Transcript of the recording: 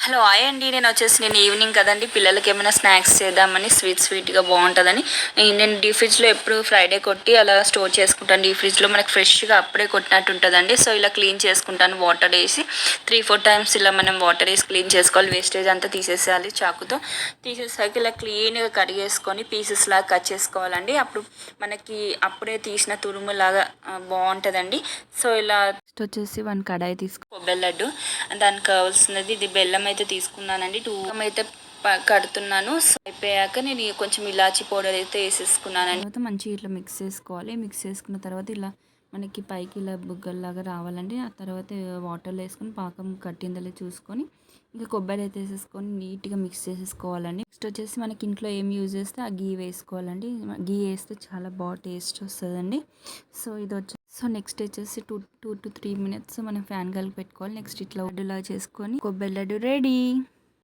Hello hi అండి. నేను evening కదండి, పిల్లలకి ఏమైనా స్నాక్స్ చేద్దామని స్వీట్గా బాగుంటుందని నేను డీ ఫ్రిడ్జ్లో ఎప్పుడు ఫ్రైడే కొట్టి అలా స్టోర్ చేసుకుంటాను. డీ ఫ్రిడ్జ్లో మనకు ఫ్రెష్గా అప్పుడే కొట్టినట్టు ఉంటుందండి. సో ఇలా క్లీన్ చేసుకుంటాను, వాటర్ వేసి 3-4 టైమ్స్ ఇలా మనం వాటర్ వేసి క్లీన్ చేసుకోవాలి. వేస్టేజ్ అంతా తీసేసేయాలి చాకుతో. తీసేసాక ఇలా క్లీన్గా కడిగేసుకొని పీసెస్ లాగా కట్ చేసుకోవాలండి. అప్పుడు మనకి అప్పుడే తీసిన తురుములాగా బాగుంటుందండి. సో ఇలా వచ్చేసి 1 కడాయి కొబ్బరి లడ్డు, దానికి కావాల్సినది ఇది బెల్లం అయితే తీసుకున్నానండి. 2 అయితే కడుతున్నాను. అయిపోయాక నేను కొంచెం ఇలాచి పౌడర్ అయితే వేసేసుకున్నాను. తర్వాత మంచిగా ఇట్లా మిక్స్ చేసుకోవాలి. మిక్స్ చేసుకున్న తర్వాత ఇలా మనకి పైకి ఇలా బుగ్గల్లాగా రావాలండి. ఆ తర్వాత వాటర్లో వేసుకొని పాకం కట్టిందలే చూసుకొని ఇంకా కొబ్బరి అయితే వేసేసుకొని నీట్గా మిక్స్ చేసేసుకోవాలండి. నెక్స్ట్ వచ్చేసి మనకి ఇంట్లో ఏం యూజ్ చేస్తే ఆ గీ వేసుకోవాలండి. గీ వేస్తే చాలా బాగా టేస్ట్ వస్తుందండి. సో ఇది నెక్స్ట్ వచ్చేసి 2 to 3 minutes మనం ఫ్యాన్ గాలికి పెట్టుకోవాలి. నెక్స్ట్ ఇట్లా లడ్డులా చేసుకొని కొబ్బరి లడ్డు రెడీ.